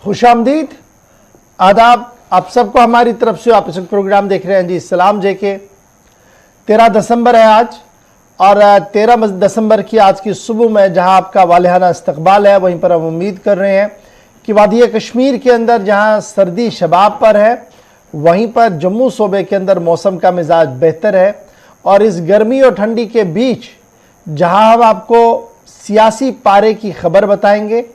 खुशामदीद, आदाब। आप सबको हमारी तरफ से आप इस प्रोग्राम देख रहे हैं जी। सलाम जेके 13 दिसंबर है आज, और 13 दिसंबर की आज की सुबह में जहां आपका वालिहाना इस्तकबाल है, वहीं पर हम उम्मीद कर रहे हैं कि वादी कश्मीर के अंदर जहां सर्दी शबाब पर है, वहीं पर जम्मू सूबे के अंदर मौसम का मिजाज बेहतर है। और इस गर्मी और ठंडी के बीच जहां हम आपको सियासी पारे की खबर बताएंगे,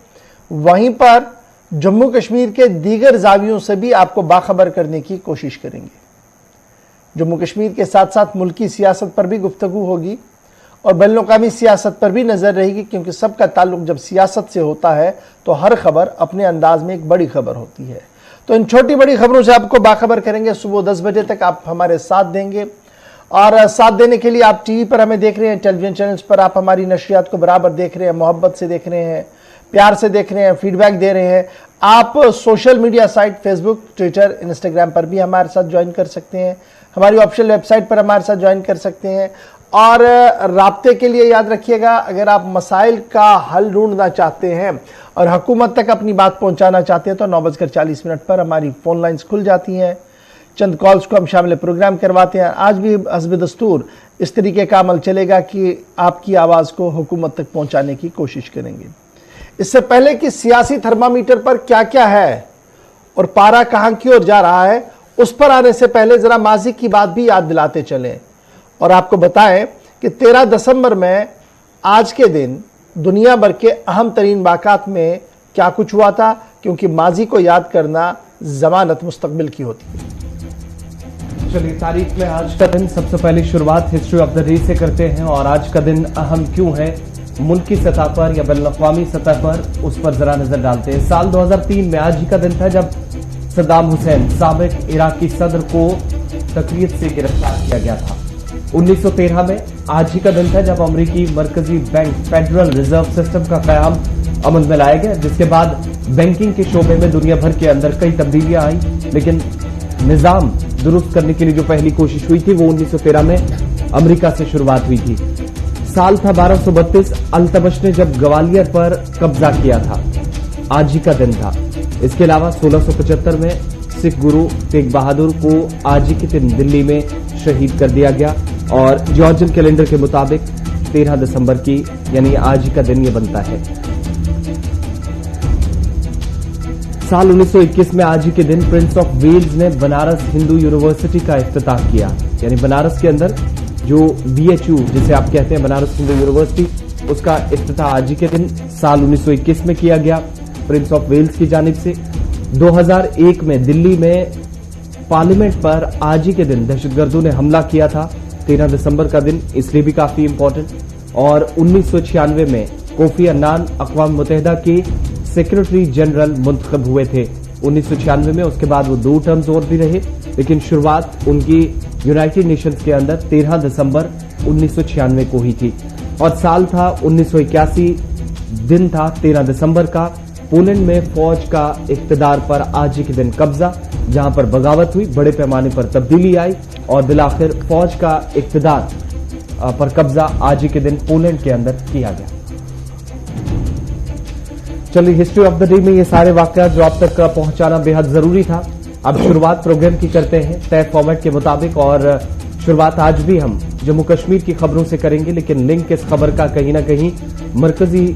वहीं पर जम्मू कश्मीर के दीगर जावियों से भी आपको बाखबर करने की कोशिश करेंगे। जम्मू कश्मीर के साथ साथ मुल्की सियासत पर भी गुफ्तगू होगी और बैनुल-अक़वामी सियासत पर भी नज़र रहेगी, क्योंकि सबका ताल्लुक जब सियासत से होता है तो हर खबर अपने अंदाज में एक बड़ी खबर होती है। तो इन छोटी बड़ी खबरों से आपको बाखबर करेंगे। सुबह 10 बजे तक आप हमारे साथ देंगे, और साथ देने के लिए आप टीवी पर हमें देख रहे हैं, टेलीविजन चैनल्स पर आप हमारी नशरियात को बराबर देख रहे हैं, मोहब्बत से देख रहे हैं, प्यार से देख रहे हैं, फीडबैक दे रहे हैं। आप social media site Facebook, Twitter, Instagram पर भी हमारे साथ ज्वाइन कर सकते हैं, हमारी ऑफिशियल वेबसाइट पर हमारे साथ ज्वाइन कर सकते हैं। और राब्ते के लिए याद रखिएगा, अगर आप मसाइल का हल ढूंढना चाहते हैं और हुकूमत तक अपनी बात पहुंचाना चाहते हैं तो 9:40 पर हमारी फ़ोन लाइन्स खुल जाती हैं। चंद कॉल्स को हम शामिल प्रोग्राम करवाते हैं। आज भी हस्ब दस्तूर इस तरीके का अमल चलेगा कि आपकी आवाज़ को हुकूमत तक पहुंचाने की कोशिश करेंगे। इससे पहले कि सियासी थर्मामीटर पर क्या क्या है और पारा कहां की ओर जा रहा है, उस पर आने से पहले जरा माजी की बात भी याद दिलाते चलें और आपको बताएं कि 13 दिसंबर में आज के दिन दुनिया भर के अहम तरीन वाक़ात में क्या कुछ हुआ था, क्योंकि माजी को याद करना जमानत मुस्तकबिल की होती है। चलिए, तारीख में आज का दिन सबसे पहले शुरुआत हिस्ट्री ऑफ द डे से करते हैं। और आज का दिन अहम क्यों है मुल्की सतह पर या बैनुल-अक़वामी सतह पर, उस पर जरा नजर डालते हैं। साल 2003 में आज ही का दिन था जब सद्दाम हुसैन साबिक इराकी सदर को तकरीर से गिरफ्तार किया गया था। 1913 में आज ही का दिन था जब अमरीकी मरकजी बैंक फेडरल रिजर्व सिस्टम का क़याम अमल में लाया गया, जिसके बाद बैंकिंग के शोबे में दुनिया भर के अंदर कई तब्दीलियां आई, लेकिन निजाम दुरुस्त करने के लिए जो पहली कोशिश हुई थी वो 1913 में अमेरिका से शुरुआत हुई थी। साल था 1232, अल्तमश ने जब ग्वालियर पर कब्जा किया था, आज ही का दिन था। इसके अलावा 1675 में सिख गुरु तेग बहादुर को आज ही के दिन दिल्ली में शहीद कर दिया गया, और जॉर्जियन कैलेंडर के मुताबिक 13 दिसंबर की यानी आज ही का दिन ये बनता है। साल 1921 में आज ही के दिन प्रिंस ऑफ वेल्स ने बनारस हिंदू यूनिवर्सिटी का इफ्तिताह किया, यानी बनारस के अंदर जो BHU जिसे आप कहते हैं बनारस हिंदू यूनिवर्सिटी, उसका इफ्तिताह आज ही के दिन साल 1921 में किया गया प्रिंस ऑफ वेल्स की जानिब से। 2001 में दिल्ली में पार्लियामेंट पर आज ही के दिन दहशतगर्दों ने हमला किया था, 13 दिसंबर का दिन इसलिए भी काफी इंपॉर्टेंट। और 1996 में कोफी अन्नान अक़वाम मुत्तहिदा के सेक्रेटरी जनरल मुंतखब हुए थे 1996 में। उसके बाद वो 2 टर्म्स और भी रहे, लेकिन शुरुआत उनकी यूनाइटेड नेशंस के अंदर 13 दिसंबर 1996 को ही थी। और साल था 1981, दिन था 13 दिसंबर का। पोलैंड में फौज का इक़्तिदार पर आज ही के दिन कब्जा, जहां पर बगावत हुई, बड़े पैमाने पर तब्दीली आई और बिलाखिर फौज का इक़्तिदार पर कब्जा आज ही के दिन पोलैंड के अंदर किया गया। चलिए, हिस्ट्री ऑफ द डे में ये सारे वाकयात जो आप तक पहुंचाना बेहद जरूरी था। अब शुरुआत प्रोग्राम की करते हैं तय फॉर्मेट के मुताबिक, और शुरुआत आज भी हम जम्मू कश्मीर की खबरों से करेंगे, लेकिन लिंक इस खबर का कहीं ना कहीं मरकजी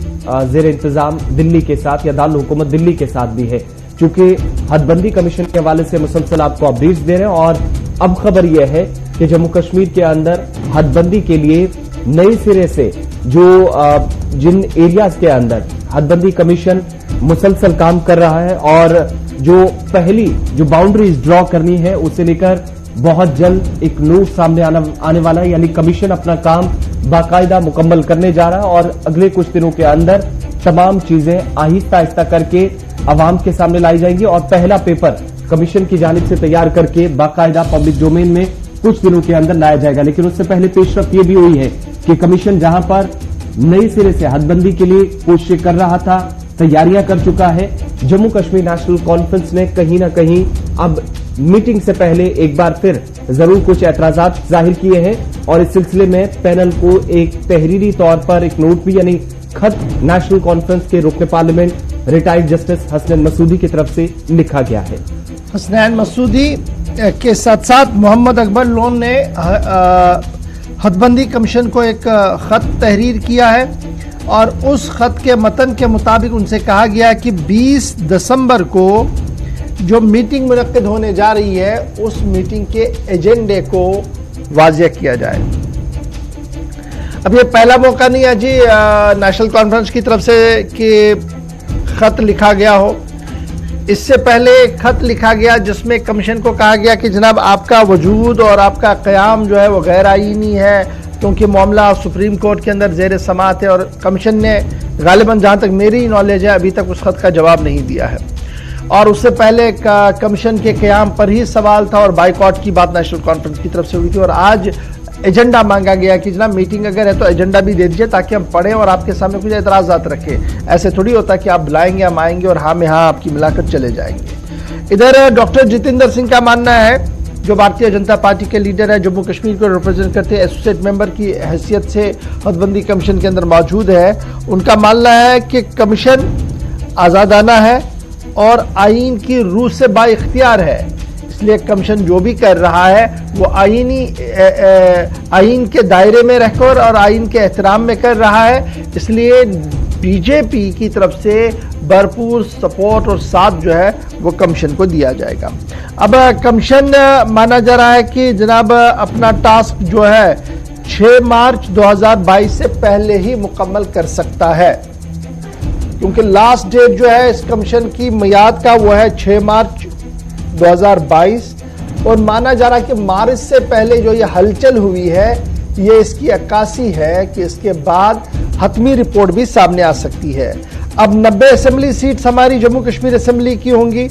जेर इंतजाम दिल्ली के साथ या दारुल हुकूमत दिल्ली के साथ भी है, क्योंकि हदबंदी कमीशन के हवाले से मुसलसल आपको अपडेट्स दे रहे हैं। और अब खबर यह है कि जम्मू कश्मीर के अंदर हदबंदी के लिए नए सिरे से जो जिन एरियाज के अंदर हदबंदी कमीशन मुसलसल काम कर रहा है, और जो पहली जो बाउंड्रीज ड्रॉ करनी है उसे लेकर बहुत जल्द एक नोट सामने आने वाला है, यानी कमीशन अपना काम बाकायदा मुकम्मल करने जा रहा है और अगले कुछ दिनों के अंदर तमाम चीजें आहिस्ता आहिस्ता करके अवाम के सामने लाई जाएंगी और पहला पेपर कमीशन की जानिब से तैयार करके बाकायदा पब्लिक डोमेन में कुछ दिनों के अंदर लाया जाएगा। लेकिन उससे पहले पेशरफ ये भी हुई है कि कमीशन जहां पर नए सिरे से हदबंदी के लिए कोशिश कर रहा था, तैयारियां कर चुका है, जम्मू कश्मीर नेशनल कॉन्फ्रेंस ने कहीं ना कहीं अब मीटिंग से पहले एक बार फिर जरूर कुछ एतराजात जाहिर किए हैं और इस सिलसिले में पैनल को एक तहरीरी तौर पर एक नोट भी यानी खत नेशनल कॉन्फ्रेंस के रुकन parliament retired justice Hasnain Masoodi की तरफ से लिखा गया है। हसनैन मसूदी के साथ साथ मोहम्मद अकबर लोन ने हदबंदी कमीशन को एक खत तहरीर किया है और उस खत के मतन के मुताबिक उनसे कहा गया कि 20 दिसंबर को जो मीटिंग मुनक्किद होने जा रही है उस मीटिंग के एजेंडे को वाज़ेह किया जाए। अब ये पहला मौका नहीं है जी नेशनल कॉन्फ्रेंस की तरफ से कि खत लिखा गया हो। इससे पहले एक खत लिखा गया जिसमें कमीशन को कहा गया कि जनाब आपका वजूद और आपका क़याम जो है वो गैर आईनी है, क्योंकि मामला सुप्रीम कोर्ट के अंदर ज़ेर समाअत है और कमीशन ने गालिबन जहाँ तक मेरी नॉलेज है अभी तक उस खत का जवाब नहीं दिया है। और उससे पहले कमीशन के क़याम पर ही सवाल था और बाइकॉट की बात नेशनल कॉन्फ्रेंस की तरफ से हुई थी और आज एजेंडा मांगा गया कि जनाब मीटिंग अगर है तो एजेंडा भी दे दीजिए ताकि हम पढ़ें और आपके सामने कुछ एतराज़ात रखें। ऐसे थोड़ी होता कि आप बुलाएंगे हम आएंगे और हाँ में हाँ आपकी मिलाकर चले जाएंगे। इधर डॉक्टर जितेंद्र सिंह का मानना है, जो भारतीय जनता पार्टी के लीडर है, जम्मू कश्मीर को रिप्रेजेंट करते हैं, एसोसिएट मेंबर की हैसियत से हदबंदी कमीशन के अंदर मौजूद है। उनका मानना है कि कमीशन आज़ादाना है और आइन की रूह से बाइख्तियार है, इसलिए कमीशन जो भी कर रहा है वो आइन के दायरे में रहकर और आइन के एहतराम में कर रहा है, इसलिए बीजेपी की तरफ से भरपूर सपोर्ट और साथ जो है वो कमीशन को दिया जाएगा। अब कमीशन माना जा रहा है कि जनाब अपना टास्क जो है 6 मार्च 2022 से पहले ही मुकम्मल कर सकता है, क्योंकि लास्ट डेट जो है इस कमीशन की मियाद का वो है 6 मार्च 2022 और माना जा रहा है कि मार्च से पहले जो ये हलचल हुई है ये इसकी अक्कासी है कि इसके बाद हतमी रिपोर्ट भी सामने आ सकती है। अब 90 असेंबली सीट्स हमारी जम्मू कश्मीर असेंबली की होंगी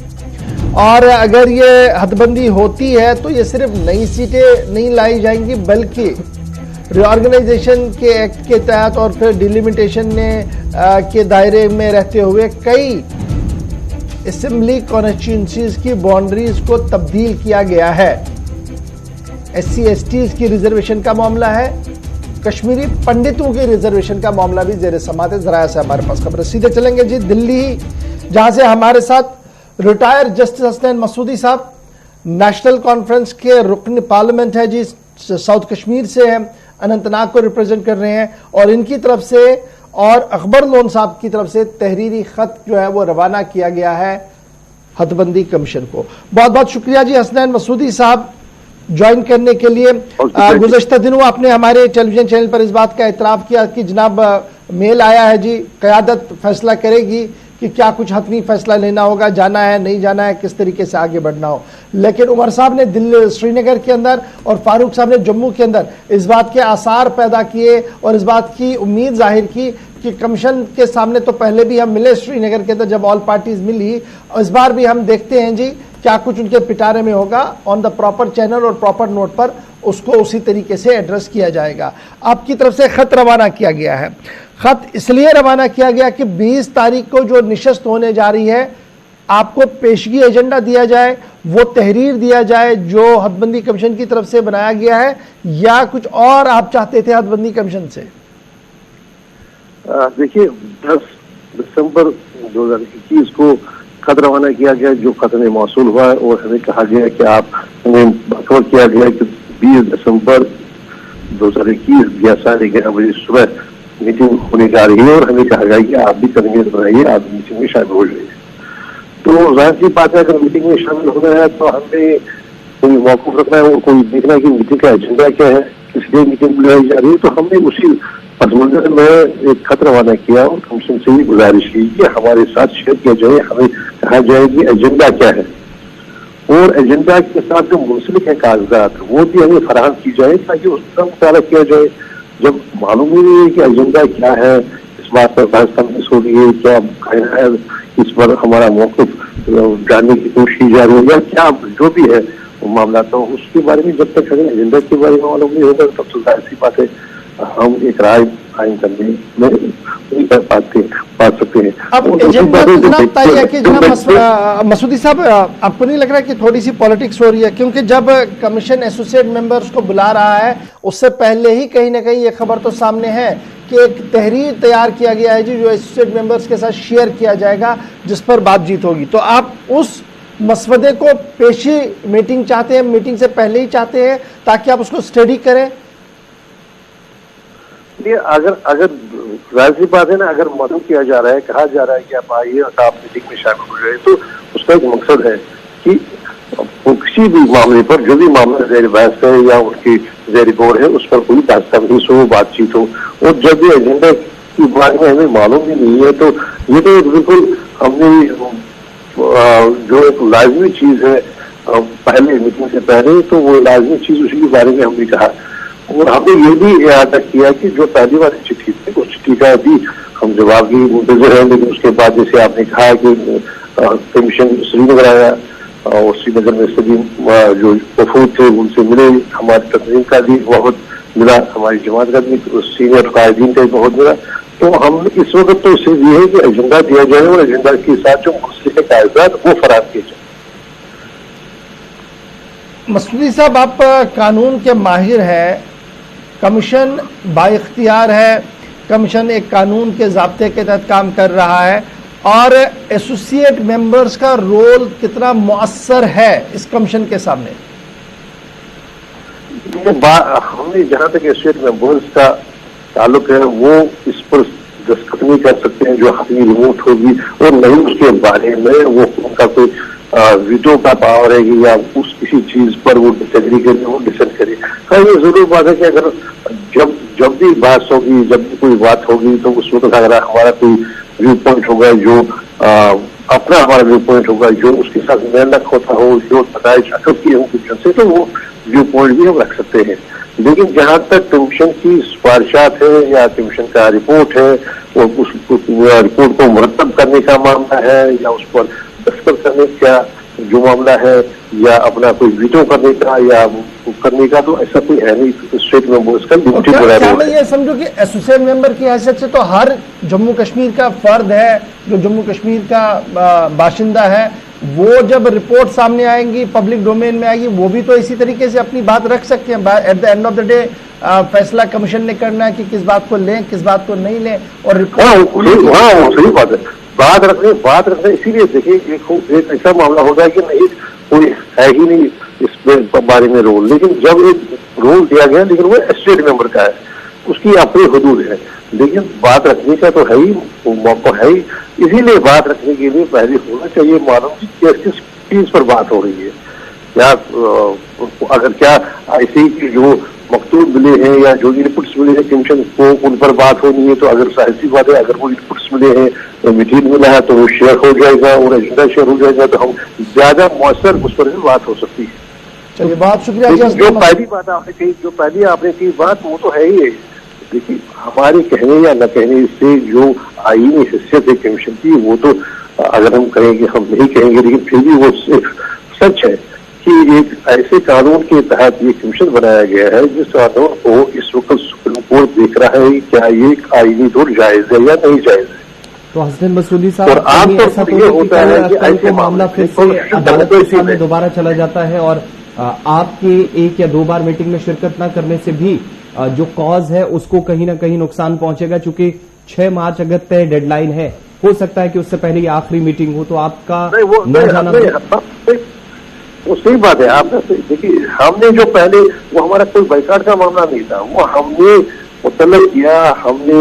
और अगर ये हदबंदी होती है तो ये सिर्फ नई सीटें नहीं लाई जाएंगी बल्कि रिऑर्गेनाइजेशन के एक्ट के तहत और फिर डिलिमिटेशन के दायरे में रहते हुए कई असेंबली कॉन्स्टिट्यूंसीज की बाउंड्रीज को तब्दील किया गया है। SC STs की रिजर्वेशन का मामला है, कश्मीरी पंडितों की रिजर्वेशन का मामला भी जेर समात है। जरा से हमारे पास खबर, सीधे चलेंगे जी दिल्ली, जहां से हमारे साथ रिटायर्ड जस्टिस हसनैन मसूदी साहब नेशनल कॉन्फ्रेंस के रुकन पार्लियामेंट है जी, साउथ कश्मीर से हैं, अनंतनाग को रिप्रेजेंट कर रहे हैं और इनकी तरफ से और अकबर लोन साहब की तरफ से तहरीरी खत जो है वो रवाना किया गया है हदबंदी कमीशन को। बहुत बहुत शुक्रिया जी हसनैन मसूदी साहब ज्वाइन करने के लिए। गुज़श्ता दिनों आपने हमारे टेलीविजन चैनल पर इस बात का इतराफ़ किया कि जनाब मेल आया है जी, क़यादत फैसला करेगी कि क्या कुछ हतमी फैसला लेना होगा, जाना है नहीं जाना है, किस तरीके से आगे बढ़ना हो। लेकिन उमर साहब ने दिल्ली श्रीनगर के अंदर और फारूक साहब ने जम्मू के अंदर इस बात के आसार पैदा किए और इस बात की उम्मीद जाहिर की कि कमीशन के सामने तो पहले भी हम मिले श्रीनगर के अंदर जब ऑल पार्टीज मिली, इस बार भी हम देखते हैं जी क्या कुछ उनके पिटारे में होगा। ऑन द प्रॉपर चैनल और प्रॉपर नोट पर उसको उसी तरीके से एड्रेस किया जाएगा। आपकी तरफ से खत रवाना किया गया है। खत इसलिए रवाना किया गया कि 20 तारीख को जो निशस्त होने जा रही है आपको पेशगी एजेंडा दिया जाए, वो तहरीर दिया जाए जो हदबंदी कमीशन की तरफ से बनाया गया है, या कुछ और आप चाहते थे हदबंदी कमीशन से? देखिए 10 दिसंबर 2021 को खत रवाना किया गया, जो खत में मौसूल हुआ है और हमें कहा गया कि आप हमें बतौर किया गया कि 20 दिसंबर 2021 11:30 बजे सुबह मीटिंग होने जा रही है और हमें कहा गया कि आप भी कन्वीनर बनाइए, आप मीटिंग में शामिल हो जाइए। तो जाहिर सी बात है अगर मीटिंग में शामिल होना है तो हमें कोई मौक़िफ़ रखना है और कोई देखना है कि मीटिंग का एजेंडा क्या है, किस लिए मीटिंग बुलाई जा रही है। तो हमने उसी पसमंजर में एक खत रवाना किया और कमीशन से ही गुजारिश की कि हमारे साथ शेयर किया जाए, हमें कहा जाए कि एजेंडा क्या है और एजेंडा के साथ जो मुंसलिक है कागजात वो भी हमें फराहम की जाए ताकि उसका मुताला किया जाए। जब मालूम ही नहीं है कि एजेंडा क्या है, इस बात पर बहस तमस हो रही है, क्या कहना है, इस पर हमारा मौक़िफ़ जानने की कोशिश की जा रही है या क्या जो भी है वो मामला, तो उसके बारे में जब तक हमें एजेंडा के बारे में मालूम नहीं होगा तब तो जाहिर सी बात है हम एक राय कायम करने में नहीं कर सकते हैं। अब एजेंडा तो जनाब तय है कि जनाब मसूदी साहब आपको नहीं लग रहा कि थोड़ी सी पॉलिटिक्स हो रही है? क्योंकि जब कमीशन एसोसिएट मेंबर्स को बुला रहा है उससे पहले ही कहीं ना कहीं ये खबर तो सामने है कि एक तहरीर तैयार किया गया है जी, जो एसोसिएट मेंबर्स के साथ शेयर किया जाएगा, जिस पर बातचीत होगी। तो आप उस मसवदे को पेशी मीटिंग चाहते हैं, मीटिंग से पहले ही चाहते हैं, ताकि आप उसको स्टडी करें? अगर राजी बात है ना, अगर मदद किया जा रहा है, कहा जा रहा है कि आप आइए और आप मीटिंग में शामिल हो जाए, तो उसका एक मकसद है कि किसी भी मामले पर, जो भी मामला ज़ेर बहस है या उनकी ज़ेर गौर है, उस पर कोई दस्तावेज हो, बातचीत हो। और जब भी एजेंडा की बारे में हमें मालूम भी नहीं है, तो ये तो बिल्कुल हमने जो एक लाजमी चीज है पहले मीटिंग से पहले, तो वो लाजमी चीज उसी के बारे में हमने कहा। और हमने ये भी याद किया कि जो पहली वाली चिट्ठी थी, उस चिट्ठी का भी हम जवाब की मुंतजर है। लेकिन उसके बाद जैसे आपने कहा कि कमीशन श्रीनगर आया और श्रीनगर में सभी जो वफूद थे उनसे मिले, हमारी तंजीम का भी बहुत मिला, हमारी जमात का भी सीनियर कायदीन का भी बहुत मिला। तो हम इस वक्त तो सिर्फ ये है कि एजेंडा दिया जाए और एजेंडा के साथ जो मुंसलिक कागजात वो फराहम किए जाए। मसूदी साहब, आप कानून के माहिर हैं, कमीशन बाइख्तियार है, कमीशन एक कानून के ज़ाब्ते के तहत काम कर रहा है, और एसोसिएट मेंबर्स का रोल कितना मुअस्सर है इस कमीशन के सामने? हमने जहां तक एसोसिएट मेंबर्स का ताल्लुक है, वो इस पर दस्तखत नहीं कर सकते हैं जो हतमी रिमोट होगी, और नहीं उसके बारे में वो उनका कोई वीटो का पावर है कि या उस किसी चीज पर वो डिसएग्री करे, वो डिसेंट करे। हाँ, ये जरूर बात है कि अगर जब भी बात होगी, जब भी कोई बात होगी, तो उस वक्त अगर हमारा कोई व्यू पॉइंट होगा, जो अपना हमारा व्यू पॉइंट होगा, जो उसके साथ मेल होता हो, जो नताइज अकब किए हो कमीशन से, तो वो व्यू पॉइंट भी हम रख सकते हैं। लेकिन जहां तक कमीशन की सिफारिशात है या कमीशन का रिपोर्ट है, और उस रिपोर्ट को मुरतब करने का मामला है, या उस पर दस्तखत करने का जो मामला है, या अपना कोई वीटो करने का या करने का, तो ऐसा कोई है नहीं। एसोसिएट मेंबर्स का ड्यूटी क्या मैं ये समझूं कि एसोसिएट मेंबर की हैसियत से तो हर जम्मू कश्मीर का फर्द है, जो जम्मू कश्मीर का बाशिंदा है, वो जब रिपोर्ट सामने आएंगी, पब्लिक डोमेन में आएगी, वो भी तो इसी तरीके से अपनी बात रख सकते हैं। At the end of the day फैसला कमीशन ने करना है कि किस बात को लें, किस बात को नहीं लें। और रिपोर्ट, हाँ सही बात है, बात रखने इसीलिए देखिए, एक ऐसा मामला होता है कि नहीं कोई है ही नहीं इस बारे में रोल, लेकिन जब एक रोल दिया गया, लेकिन वो एसोसिएट मेंबर का है, उसकी अपनी हदूद है, लेकिन बात रखने का तो है ही, मौका है ही। इसीलिए बात रखने के लिए पहले होना चाहिए मालूम कि किस चीज पर बात हो रही है, क्या अगर क्या ऐसी जो मकतूब मिले हैं या जो इनपुट्स मिले हैं कमीशन को, उन पर बात होनी है। तो अगर साहसी बात है, अगर वो इनपुट्स मिले हैं, तो मटीरियल मिला है, तो वो शेयर हो जाएगा और एजेंडा शेयर हो जाएगा, तो हम ज्यादा मौसर उस पर बात हो सकती है। चलिए, बहुत शुक्रिया। जो पहली बात आपने कही, जो पहली आपने कही बात, वो तो है ही है। देखिए, हमारे कहने या न कहने से जो आईनी हैसियत है कमीशन की, वो तो अगर हम कहेंगे, हम नहीं कहेंगे, लेकिन फिर भी वो सच है कि एक ऐसे कानून के तहत ये कमीशन बनाया गया है, जिस कानून को इस वक्त सुप्रीम कोर्ट देख रहा है क्या ये आईनी तौर जायज है या नहीं जायज है। तो हसन मसूदी साहब, और आमतौर पर ये होता है कि ऐसे मामला फिर से अदालत के सामने दोबारा चला जाता है, और आपके एक या दो बार मीटिंग में शिरकत न करने से भी जो कॉज है उसको कहीं ना कहीं नुकसान पहुंचेगा, चूंकि 6 मार्च अगर तय डेडलाइन है, हो सकता है कि उससे पहले आखिरी मीटिंग हो, तो आपका न जाना। वो सही बात है। आपने देखिए, हमने जो पहले, वो हमारा कोई बाइकाट का मामला नहीं था, वो हमने मुतल्लब किया, हमने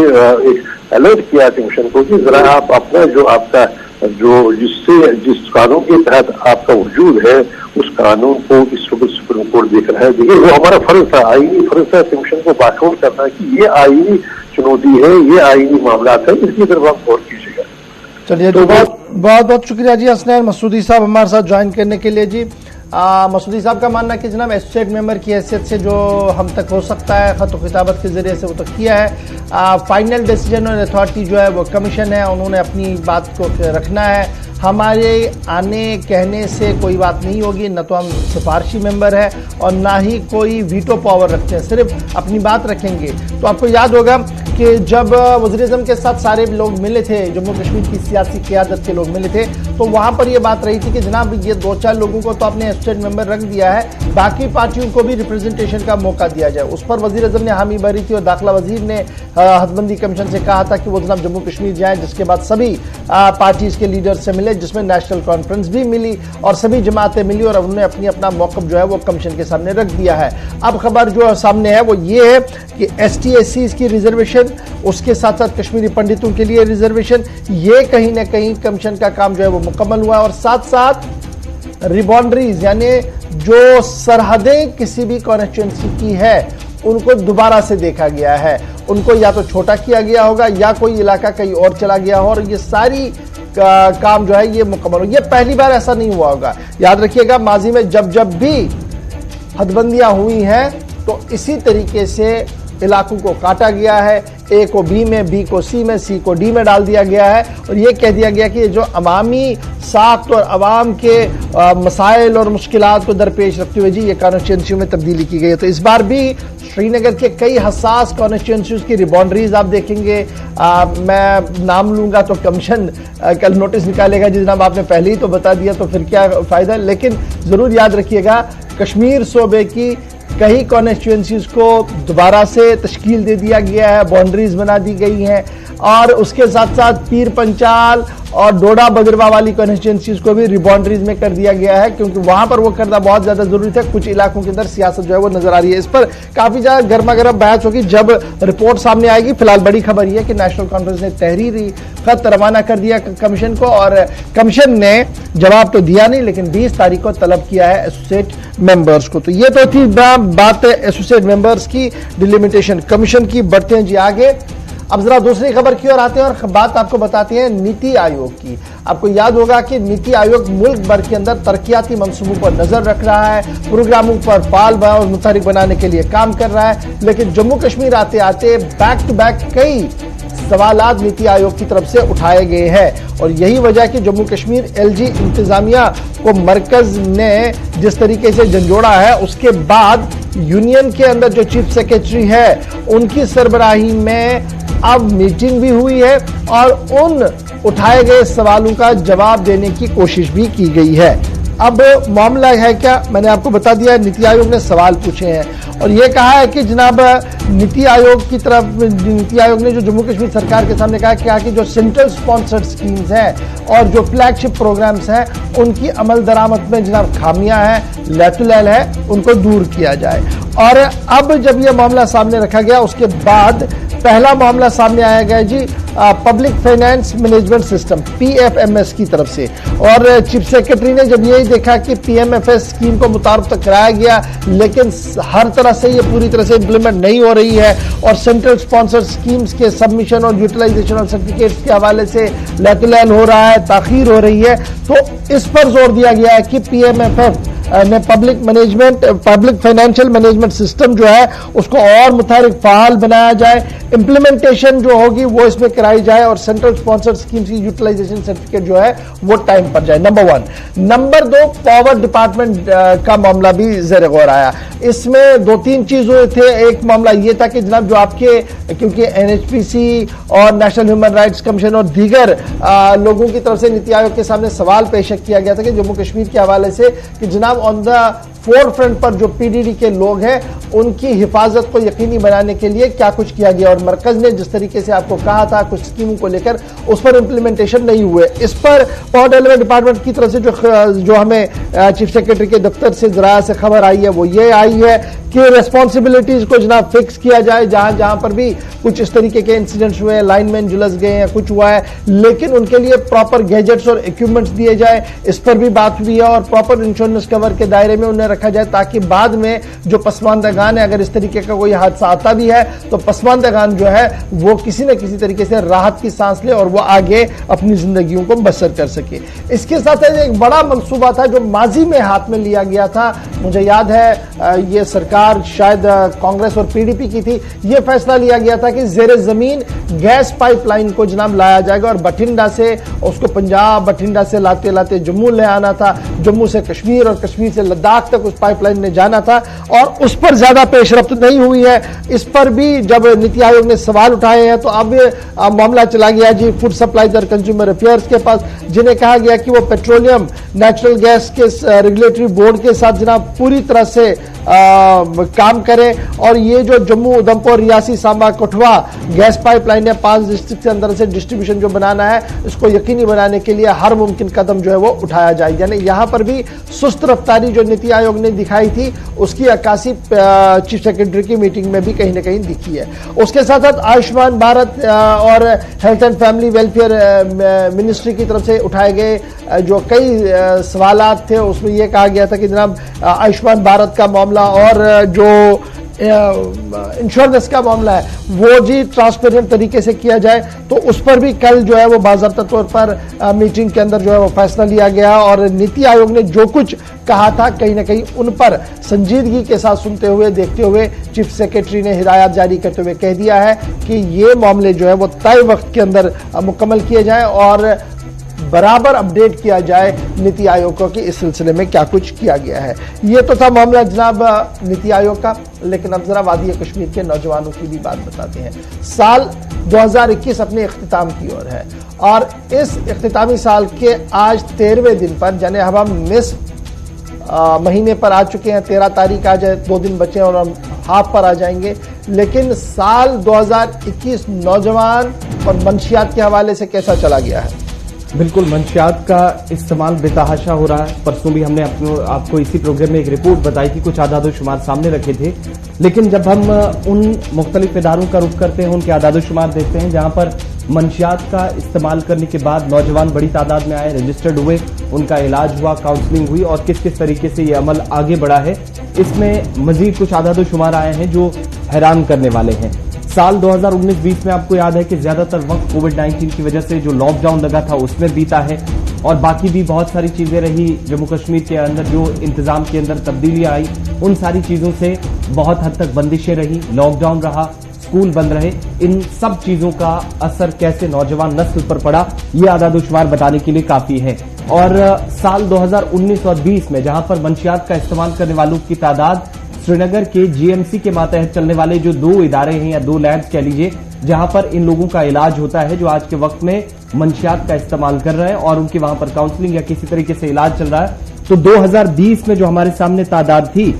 एक अलर्ट किया कमीशन को कि जरा आप अपना जो आपका जो जिस कानून के तहत आपका वजूद है, उस कानून को इस वक्त सुप्रीम कोर्ट देख रहा है। देखिए, वो हमारा फर्ज था, आईनी फर्ज था कमीशन को बाखबर करना कि ये आईनी चुनौती है, ये आईनी मामला है, इसकी तरफ आप गौर कीजिएगा। चलिए, तो बहुत शुक्रिया जी हसनैन मसूदी साहब हमारे साथ ज्वाइन करने के लिए जी। मसूदी साहब का मानना कि जनाब एसोसिएट मेंबर की हैसियत से जो हम तक हो सकता है खत खिताबत के जरिए से वो तो किया है। फाइनल डिसीजन और अथॉरिटी जो है वो कमीशन है, उन्होंने अपनी बात को रखना है। हमारे आने कहने से कोई बात नहीं होगी, न तो हम सिफारशी मेंबर है और ना ही कोई वीटो पावर रखते हैं, सिर्फ अपनी बात रखेंगे। तो आपको याद होगा कि जब वज़ीर-ए-आज़म के साथ सारे लोग मिले थे, जम्मू कश्मीर की सियासी क़यादत के लोग मिले थे, तो वहां पर यह बात रही थी कि जनाब ये 2-4 लोगों को तो आपने एसोसिएट मेंबर रख दिया है, बाकी पार्टियों को भी रिप्रेजेंटेशन का मौका दिया जाए। उस पर वजीर आजम ने हामी भरी थी और दाखिला वजीर ने हदबंदी कमीशन से कहा था कि वो जनाब जम्मू कश्मीर जाए, जिसके बाद सभी पार्टीज के लीडर से मिले, जिसमें नेशनल कॉन्फ्रेंस भी मिली और सभी जमातें मिली और उन्होंने अपना मौकफ जो है वो कमीशन के सामने रख दिया है। अब खबर जो सामने है वो ये है कि ST/SC की रिजर्वेशन, उसके साथ साथ कश्मीरी पंडितों के लिए रिजर्वेशन, ये कहीं ना कहीं कमीशन का काम जो है वो मुकम्मल हुआ है। और साथ साथ रिबाउंड्रीज यानी जो सरहदें किसी भी कॉन्स्टिट्यूंसी की है उनको दोबारा से देखा गया है, उनको या तो छोटा किया गया होगा या कोई इलाका कहीं और चला गया हो, और ये सारी काम जो है ये मुकम्मल हो। ये पहली बार ऐसा नहीं हुआ होगा। याद रखिएगा माजी में जब जब भी हदबंदियां हुई हैं तो इसी तरीके से इलाकों को काटा गया है, A को B में, B को C में, C को D में डाल दिया गया है और ये कह दिया गया कि जो अवामी साख्त और अवाम के मसाइल और मुश्किलात को दरपेश रखते हुए जी ये कॉन्स्टिट्यूंसियों में तब्दीली की गई है। तो इस बार भी श्रीनगर के कई हसास कॉन्स्टिट्यूंसीज की रिबाउंड्रीज आप देखेंगे। मैं नाम लूंगा तो कमीशन कल नोटिस निकालेगा जी जनाब आपने पहले ही तो बता दिया, तो फिर क्या फायदा। लेकिन जरूर याद रखिएगा कश्मीर सूबे की कई कॉन्स्टिट्यूंसीज को दोबारा से तश्कील दे दिया गया है, बाउंड्रीज बना दी गई हैं और उसके साथ साथ पीर पंचाल और डोडा बगरवा वाली कॉन्स्टिट्यूंसीज को भी रिबाउंड्रीज में कर दिया गया है, क्योंकि वहां पर वो करना बहुत ज्यादा जरूरी था। कुछ इलाकों के अंदर सियासत जो है वो नजर आ रही है। इस पर काफी ज्यादा गर्मा गर्म बहस होगी जब रिपोर्ट सामने आएगी। फिलहाल बड़ी खबर यह है कि नेशनल कॉन्फ्रेंस ने तहरीरी खत रवाना कर दिया कमीशन को और कमीशन ने जवाब तो दिया नहीं, लेकिन 20 तारीख को तलब किया है एसोसिएट मेंबर्स को। तो ये तो थी बात एसोसिएट मेंबर्स की डिलिमिटेशन कमीशन की। बढ़ते हैं जी आगे, अब जरा दूसरी खबर की ओर आते हैं और बात आपको बताते हैं नीति आयोग की। आपको याद होगा कि नीति आयोग मुल्क भर के अंदर तरक्याती मंसूबों पर नजर रख रहा है, प्रोग्रामों पर फाल और मुतहरिक बनाने के लिए काम कर रहा है, लेकिन जम्मू कश्मीर आते आते बैक टू बैक कई सवालात नीति आयोग की तरफ से उठाए गए हैं और यही वजह कि जम्मू कश्मीर LG इंतजामिया को मरकज ने जिस तरीके से झंझोड़ा है, उसके बाद यूनियन के अंदर जो चीफ सेक्रेटरी है उनकी सरबराही में अब मीटिंग भी हुई है और उन उठाए गए सवालों का जवाब देने की कोशिश भी की गई है। अब मामला है क्या, मैंने आपको बता दिया नीति आयोग ने सवाल पूछे हैं और यह कहा है कि जनाब नीति आयोग की तरफ नीति आयोग ने जो जम्मू कश्मीर सरकार के सामने कहा कि जो सेंट्रल स्पॉन्सर्ड स्कीम्स हैं और जो फ्लैगशिप प्रोग्राम्स हैं उनकी अमल दरामद में जनाब खामियां हैं, लैतुलैल है, उनको दूर किया जाए। और अब जब यह मामला सामने रखा गया उसके बाद पहला मामला सामने आया गया जी public finance management system PFMS की तरफ से, और चीफ सेक्रेटरी ने जब यही देखा कि PMFS स्कीम को मुतारफ तो कराया गया लेकिन हर तरह से ये पूरी तरह से इंप्लीमेंट नहीं हो रही है और सेंट्रल स्पॉन्सर स्कीम्स के सबमिशन और यूटिलाइजेशन ऑफ सर्टिफिकेट्स के हवाले से लैतुलैल हो रहा है, ताखीर हो रही है, तो इस पर जोर दिया गया है कि PMFF ने पब्लिक फाइनेंशियल मैनेजमेंट सिस्टम जो है उसको और मुतारिक फाल बनाया जाए, इंप्लीमेंटेशन जो होगी वो इसमें कराई जाए और सेंट्रल स्पॉन्सर्ड स्कीम्स की यूटिलाइजेशन सर्टिफिकेट जो है वो टाइम पर जाए। नंबर 1। नंबर 2, पावर डिपार्टमेंट का मामला भी जेर गौर आया। इसमें 2-3 चीज हुए थे। एक मामला ये था कि जनाब जो आपके क्योंकि NHPC और नेशनल ह्यूमन राइट्स कमीशन और दीगर लोगों की तरफ से नीति आयोग के सामने सवाल पेश किया गया था कि जम्मू कश्मीर के हवाले से कि जनाब ऑन द फोर फ्रंट पर जो PDD के लोग हैं उनकी हिफाजत को यकीनी बनाने के लिए क्या कुछ किया गया और मरकज ने जिस तरीके से आपको कहा था कुछ स्कीमों को लेकर उस पर इंप्लीमेंटेशन नहीं हुए। इस पर पावर डेवलपमेंट डिपार्टमेंट की तरफ से जो हमें चीफ सेक्रेटरी के दफ्तर से जरा से खबर आई है वो ये आई है कि रेस्पॉन्सिबिलिटीज को जनाब फिक्स किया जाए। जहां जहां पर भी कुछ इस तरीके के इंसिडेंट्स हुए, लाइनमैन जुलस गए हैं, कुछ हुआ है, लेकिन उनके लिए प्रॉपर गैजेट्स और इक्विपमेंट्स दिए जाए, इस पर भी बात हुई है और प्रॉपर इंश्योरेंस कवर के दायरे में उन्हें रखा जाए ताकि बाद में जो पसमानदगान है अगर इस तरीके का कोई हादसा आता भी है तो पसमानदगान जो है वो किसी न किसी तरीके से राहत की सांस ले और वो आगे अपनी जिंदगियों को बसर कर सके। इसके साथ एक बड़ा मंसूबा था जो माजी में हाथ में लिया गया था, मुझे याद है ये सरकार शायद कांग्रेस और PDP की थी, ये फैसला लिया गया था कि जेर जमीन गैस पाइपलाइन को जनाब लाया जाएगा और बठिंडा से उसको पंजाब, बठिंडा से लाते लाते जम्मू ले आना था, जम्मू से कश्मीर और कश्मीर से लद्दाख तक तक उस पाइपलाइन ने जाना था और उस पर ज्यादा पेशरफ्त नहीं हुई है। इस पर भी जब नीति आयोग ने सवाल उठाए हैं तो अब मामला चला गया जी फूड सप्लाईज और कंज्यूमर अफेयर्स के पास, जिन्हें कहा गया कि वो पेट्रोलियम नेचुरल गैस के रेगुलेटरी बोर्ड के साथ जनाब पूरी तरह से काम करें और ये जो जम्मू उधमपुर रियासी सांबा कठुआ गैस पाइपलाइन है 5 डिस्ट्रिक्ट के अंदर से डिस्ट्रीब्यूशन जो बनाना है इसको यकीनी बनाने के लिए हर मुमकिन कदम जो है वो उठाया जाए। यानी यहां पर भी सुस्त रफ्तारी जो नीति आयोग ने दिखाई थी उसकी अक्कासी चीफ सेक्रेटरी की मीटिंग में भी कहीं ना कहीं दिखी है। उसके साथ साथ आयुष्मान भारत और health and family welfare ministry की तरफ से उठाए गए जो कई सवालात थे उसमें यह कहा गया था कि जनाब आयुष्मान भारत का मामला और जो इंश्योरेंस का मामला है वो जी ट्रांसपेरेंट तरीके से किया जाए, तो उस पर भी कल जो है वो बाज़ाब्ता तौर पर मीटिंग के अंदर जो है वो फैसला लिया गया और नीति आयोग ने जो कुछ कहा था कहीं ना कहीं उन पर संजीदगी के साथ सुनते हुए देखते हुए चीफ सेक्रेटरी ने हिदायत जारी करते हुए कह दिया है कि ये मामले जो है वो तय वक्त के अंदर मुकम्मल किए जाएं और बराबर अपडेट किया जाए नीति आयोग को कि इस सिलसिले में क्या कुछ किया गया है। ये तो था मामला जनाब नीति आयोग का, लेकिन अब जरा वादी कश्मीर के नौजवानों की भी बात बताते हैं। साल 2021 अपने इख्तिताम की ओर है और इस इख्तितामी साल के आज 13वें दिन पर यानी अब हम निस्फ महीने पर आ चुके हैं, 13 तारीख आज है, 2 दिन बचे और हम हाफ पर आ जाएंगे। लेकिन साल 2021 नौजवान और मंशियात के हवाले से कैसा चला गया है? बिल्कुल, मंशियात का इस्तेमाल बेतहाशा हो रहा है। परसों भी हमने आपको इसी प्रोग्राम में एक रिपोर्ट बताई थी, कुछ आदाद शुमार सामने रखे थे, लेकिन जब हम उन मुख्तलिफ इदारों का रुख करते हैं, उनके आदाद शुमार देखते हैं जहां पर मंशियात का इस्तेमाल करने के बाद नौजवान बड़ी तादाद में आए, रजिस्टर्ड हुए, उनका इलाज हुआ, काउंसलिंग हुई और किस किस तरीके से ये अमल आगे बढ़ा है, इसमें मजीद कुछ आदाद शुमार आए हैं जो हैरान करने वाले हैं। साल 2019-20 में आपको याद है कि ज्यादातर वक्त कोविड-19 की वजह से जो लॉकडाउन लगा था उसमें बीता है और बाकी भी बहुत सारी चीजें रही जम्मू कश्मीर के अंदर, जो इंतजाम के अंदर तब्दीलियां आई, उन सारी चीजों से बहुत हद तक बंदिशें रही, लॉकडाउन रहा, स्कूल बंद रहे। इन सब चीजों का असर कैसे नौजवान नस्ल पर पड़ा ये आदाद-ओ-शुमार बताने के लिए काफी है। और साल 2019 और 20 में जहां पर मंशियात का इस्तेमाल करने वालों की तादाद श्रीनगर के जीएमसी के मातहत चलने वाले जो 2 इदारे हैं या 2 लैब्स कह लीजिए जहां पर इन लोगों का इलाज होता है, जो आज के वक्त में मंशियात का इस्तेमाल कर रहे हैं और उनके वहां पर काउंसलिंग या किसी तरीके से इलाज चल रहा है, तो 2020 में जो हमारे सामने तादाद थी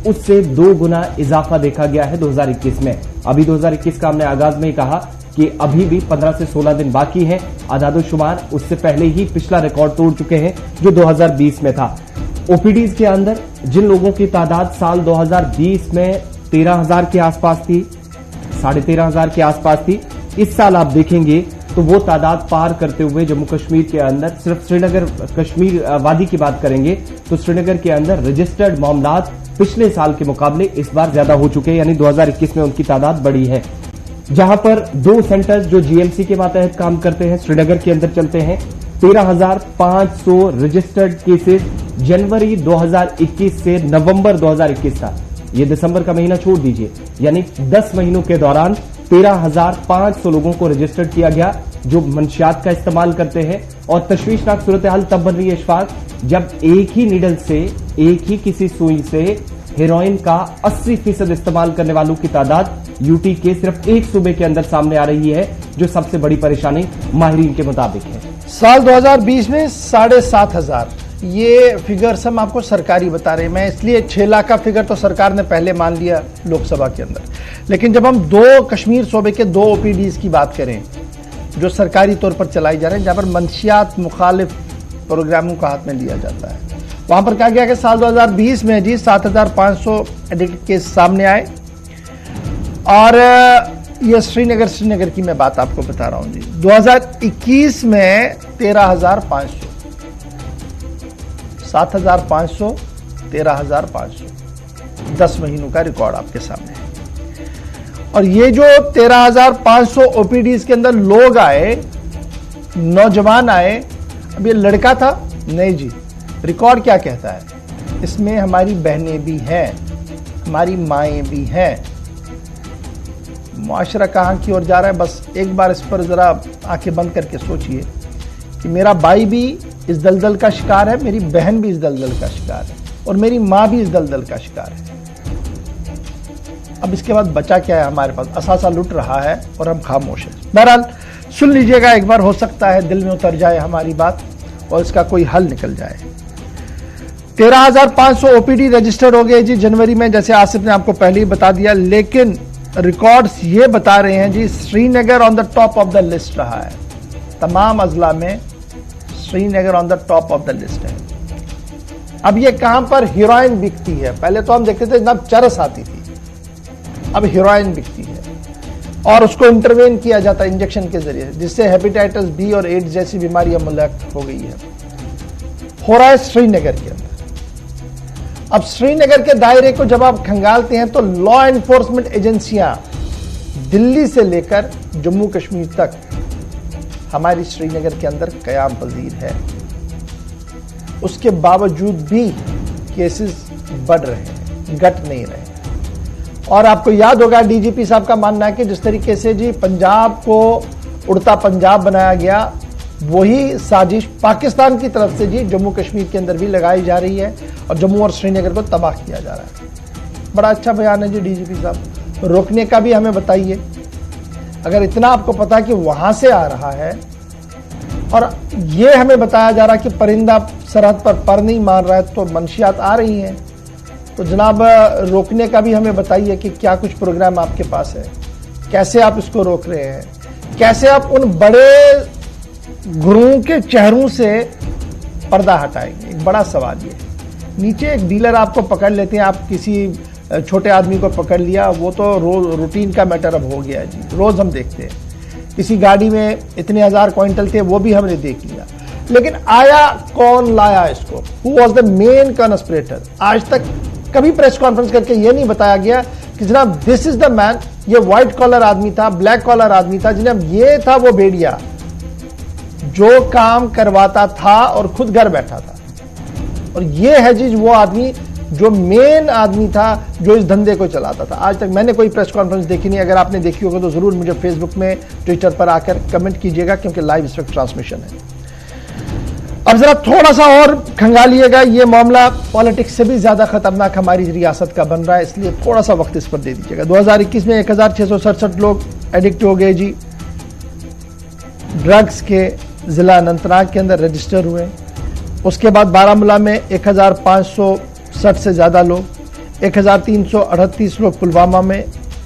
उससे 2 गुना इजाफा देखा गया है 2021 में। अभी 2021 का हमने आगाज में ही कहा कि अभी भी 15 से 16 दिन बाकी है। आदाद-ओ-शुमार उससे पहले ही पिछला रिकॉर्ड तोड़ चुके हैं जो 2020 में था। ओपीडीज के अंदर जिन लोगों की तादाद साल 2020 में 13,000 के आसपास थी, 13,500 के आसपास थी, इस साल आप देखेंगे तो वो तादाद पार करते हुए जम्मू कश्मीर के अंदर, सिर्फ श्रीनगर कश्मीर वादी की बात करेंगे तो श्रीनगर के अंदर रजिस्टर्ड मामलात पिछले साल के मुकाबले इस बार ज्यादा हो चुके हैं, यानी 2021 में उनकी तादाद बढ़ी है। जहां पर 2 सेंटर्स जो जीएमसी के मातहत काम करते हैं श्रीनगर के अंदर चलते हैं, 13,500 रजिस्टर्ड केसेस जनवरी 2021 से नवंबर 2021 था, ये दिसंबर का महीना छोड़ दीजिए, यानी 10 महीनों के दौरान 13,500 लोगों को रजिस्टर्ड किया गया जो मंशियात का इस्तेमाल करते हैं। और तशवीशनाक सूरत हाल तब बन रही है इशफाक जब एक ही नीडल से, एक ही किसी सुई से हेरोइन का 80% इस्तेमाल करने वालों की तादाद यूटी के सिर्फ एक सूबे के अंदर सामने आ रही है, जो सबसे बड़ी परेशानी माहिरीन के मुताबिक है। साल 2020 में 7,500 ये फिगर्स हम आपको सरकारी बता रहे हैं। मैं इसलिए 6 लाख का फिगर तो सरकार ने पहले मान लिया लोकसभा के अंदर, लेकिन जब हम 2 कश्मीर सूबे के 2 ओपीडीज की बात करें जो सरकारी तौर पर चलाई जा रहे हैं, जहां पर मंशियात मुखालिफ प्रोग्रामों का हाथ में लिया जाता है, वहां पर कहा गया कि साल 2020 में जी 7,500 एडिक्ट केस सामने आए। और ये श्रीनगर की मैं बात आपको बता रहा हूं जी। 2021 में 13,500, 7,500, 13,500, 10 महीनों का रिकॉर्ड आपके सामने है। और ये जो 13,500 ओपीडीज के अंदर लोग आए, नौजवान आए, अब ये लड़का था नहीं जी, रिकॉर्ड क्या कहता है, इसमें हमारी बहनें भी हैं, हमारी माएँ भी हैं। मुआशरा कहाँ की ओर जा रहा है, बस एक बार इस पर जरा आंखें बंद करके सोचिए कि मेरा भाई भी इस दलदल का शिकार है, मेरी बहन भी इस दलदल का शिकार है, और मेरी मां भी इस दलदल का शिकार है। अब इसके बाद बचा क्या है हमारे पास? असासा लुट रहा है और हम खामोश हैं। बहरहाल सुन लीजिएगा एक बार, हो सकता है दिल में उतर जाए हमारी बात और इसका कोई हल निकल जाए। 13,500 ओपीडी रजिस्टर हो गए जी जनवरी में, जैसे आसिफ ने आपको पहले ही बता दिया। लेकिन रिकॉर्ड्स ये बता रहे हैं जी, Srinagar on the top of the list रहा है। तमाम अजला में Srinagar on the top of the list है। अब ये कहां पर हीरोइन बिकती है? पहले तो हम देखते थे जनाब चरस आती थी, अब हीरोइन बिकती है और उसको इंटरवेन किया जाता है इंजेक्शन के जरिए, जिससे हेपेटाइटिस बी और एड्स जैसी बीमारियां मुल्क हो गई है। हो रहा है श्रीनगर के अंदर। अब श्रीनगर के दायरे को जब आप खंगालते हैं तो लॉ एनफोर्समेंट एजेंसियां दिल्ली से लेकर जम्मू कश्मीर तक हमारी श्रीनगर के अंदर कयाम पजीर है। उसके बावजूद भी केसेस बढ़ रहे हैं, घट नहीं रहे। और आपको याद होगा डीजीपी साहब का मानना है कि जिस तरीके से जी पंजाब को उड़ता पंजाब बनाया गया, वही साजिश पाकिस्तान की तरफ से जी जम्मू कश्मीर के अंदर भी लगाई जा रही है और जम्मू और श्रीनगर को तबाह किया जा रहा है। बड़ा अच्छा बयान है जी डीजीपी साहब। रोकने का भी हमें बताइए। अगर इतना आपको पता है कि वहां से आ रहा है और ये हमें बताया जा रहा है कि परिंदा सरहद पर नहीं मार रहा है, तो मंशियात आ रही हैं, तो जनाब रोकने का भी हमें बताइए कि क्या कुछ प्रोग्राम आपके पास है, कैसे आप इसको रोक रहे हैं, कैसे आप उन बड़े गुरुओं के चेहरों से पर्दा हटाएंगे। एक बड़ा सवाल ये है। नीचे एक डीलर आपको पकड़ लेते हैं, आप किसी छोटे आदमी को पकड़ लिया, वो तो रोज रूटीन का मैटर अब हो गया है जी, रोज हम देखते हैं। किसी गाड़ी में इतने 1000 क्विंटल थे, वो भी हमने देख लिया। लेकिन आया कौन, लाया इसको? Who was the main conspirator? आज तक कभी प्रेस कॉन्फ्रेंस करके ये नहीं बताया गया कि जनाब दिस इज द मैन। ये व्हाइट कॉलर आदमी था, ब्लैक कॉलर आदमी था, जनाब ये था वो भेड़िया जो काम करवाता था और खुद घर बैठा था। और ये है जी वो आदमी जो मेन आदमी था जो इस धंधे को चलाता था। आज तक मैंने कोई प्रेस कॉन्फ्रेंस देखी नहीं। अगर आपने देखी होगा तो जरूर मुझे फेसबुक में, ट्विटर पर आकर कमेंट कीजिएगा, क्योंकि लाइव इस वक्त ट्रांसमिशन है। अब जरा थोड़ा सा और खंगालिएगा, ये मामला पॉलिटिक्स से भी ज्यादा खतरनाक हमारी रियासत का बन रहा है, इसलिए थोड़ा सा वक्त इस पर दे दीजिएगा। 2021 में 1667 लोग एडिक्ट हो गए जी ड्रग्स के, जिला अनंतनाग के अंदर रजिस्टर हुए। उसके बाद बारामूला में 1560 से ज्यादा लोग, 1338 लोग पुलवामा में,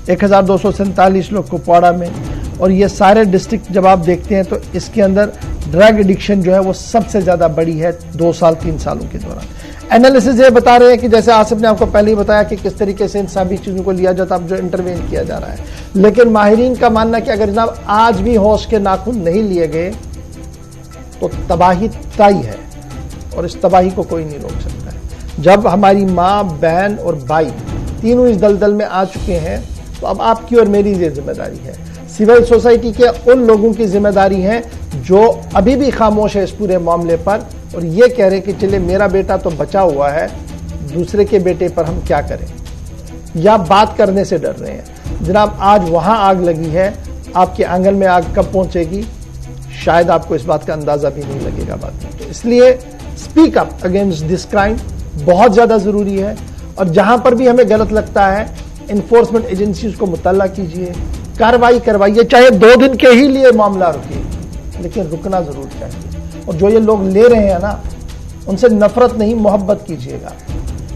1247 लोग कुपवाड़ा में। और ये सारे डिस्ट्रिक्ट जब आप देखते हैं तो इसके अंदर ड्रग एडिक्शन जो है वो सबसे ज्यादा बड़ी है 2 साल 3 सालों के दौरान। एनालिसिस ये बता रहे हैं कि जैसे आसिफ ने आपको पहले ही बताया कि किस तरीके से इन सभी चीजों को लिया जाता है, जो इंटरवेन किया जा रहा है। लेकिन माहिरीन का मानना है कि अगर जनाब आज भी होश के नाखून नहीं लिए गए तो तबाही तय है और इस तबाही को कोई नहीं रोक सकता है। जब हमारी माँ, बहन और भाई तीनों इस दलदल में आ चुके हैं तो अब आपकी और मेरी ये जिम्मेदारी है। सिविल सोसाइटी के उन लोगों की जिम्मेदारी है जो अभी भी खामोश है इस पूरे मामले पर और ये कह रहे हैं कि चले मेरा बेटा तो बचा हुआ है, दूसरे के बेटे पर हम क्या करें, या बात करने से डर रहे हैं। जनाब आज वहां आग लगी है, आपके आंगन में आग कब पहुंचेगी शायद आपको इस बात का अंदाजा भी नहीं लगेगा बाद में। तो इसलिए speak up against this crime बहुत ज्यादा जरूरी है। और जहां पर भी हमें गलत लगता है इन्फोर्समेंट एजेंसी को मुतल्ला कीजिए, कार्रवाई करवाइए, चाहे 2 दिन के ही लिए मामला रुके, लेकिन रुकना जरूर चाहिए। और जो ये लोग ले रहे हैं ना, उनसे नफरत नहीं मोहब्बत कीजिएगा,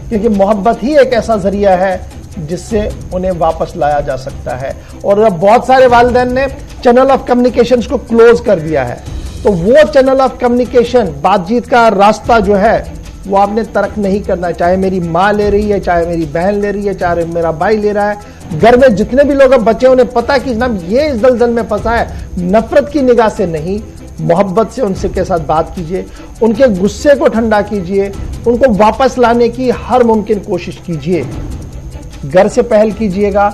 क्योंकि मोहब्बत ही एक ऐसा जरिया है जिससे उन्हें वापस लाया जा सकता है। और बहुत सारे वालिदैन ने चैनल ऑफ कम्युनिकेशंस को क्लोज कर दिया है, तो वो चैनल ऑफ कम्युनिकेशन, बातचीत का रास्ता जो है वो आपने तर्क नहीं करना। चाहे मेरी माँ ले रही है, चाहे मेरी बहन ले रही है, चाहे मेरा भाई ले रहा है, घर में जितने भी लोग अब बच्चे उन्हें पता कि जनाब ये इस दलदल में फंसा है। नफरत की निगाह से नहीं, मोहब्बत से उनसे के साथ बात कीजिए, उनके गुस्से को ठंडा कीजिए, उनको वापस लाने की हर मुमकिन कोशिश कीजिए। घर से पहल कीजिएगा,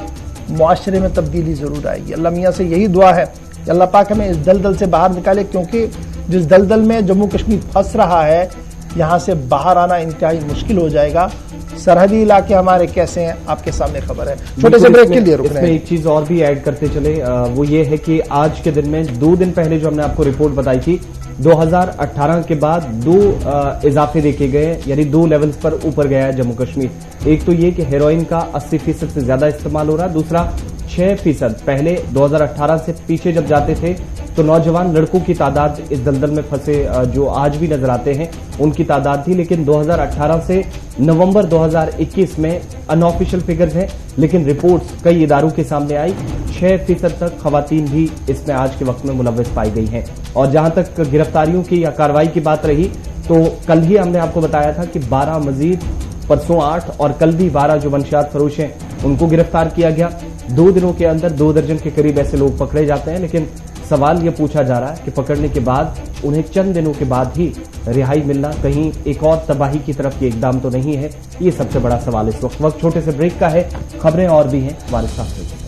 मुआशरे में तब्दीली जरूर आएगी। अल्लाह मियाँ से यही दुआ है कि अल्लाह पाक हमें इस दलदल से बाहर निकाले, क्योंकि जिस दलदल में जम्मू कश्मीर फंस रहा है यहाँ से बाहर आना इंतहाई मुश्किल हो जाएगा। सरहदी इलाके हमारे कैसे हैं आपके सामने खबर है। छोटे से ब्रेक के लिए रुक रहे हैं। एक चीज और भी ऐड करते चले, वो ये है कि आज के दिन में 2 दिन पहले जो हमने आपको रिपोर्ट बताई थी 2018 के बाद दो इजाफे देखे गए, यानी दो लेवल्स पर ऊपर गया है जम्मू कश्मीर। एक तो ये कि हेरोइन का 80% से ज्यादा इस्तेमाल हो रहा है, दूसरा 6%। पहले 2018 से पीछे जब जाते थे तो नौजवान लड़कों की तादाद इस दलदल में फंसे जो आज भी नजर आते हैं उनकी तादाद थी, लेकिन 2018 से नवंबर 2021 में अनऑफिशियल फिगर्स हैं, लेकिन रिपोर्ट्स कई इदारों के सामने आई, 6% तक खवातीन भी इसमें आज के वक्त में मुलव्वस पाई गई हैं। और जहां तक गिरफ्तारियों की या कार्रवाई की बात रही तो कल ही हमने आपको बताया था कि 12 मजीद, परसों 8 और कल भी 12 जो मंशियात फरोश हैं उनको गिरफ्तार किया गया। 2 दिनों के अंदर 2 दर्जन के करीब ऐसे लोग पकड़े जाते हैं, लेकिन सवाल ये पूछा जा रहा है कि पकड़ने के बाद उन्हें चंद दिनों के बाद ही रिहाई मिलना कहीं एक और तबाही की तरफ ये इकदाम तो नहीं है? ये सबसे बड़ा सवाल इस वक्त। छोटे से ब्रेक का है, खबरें और भी हैं, हमारे साथ रहिए।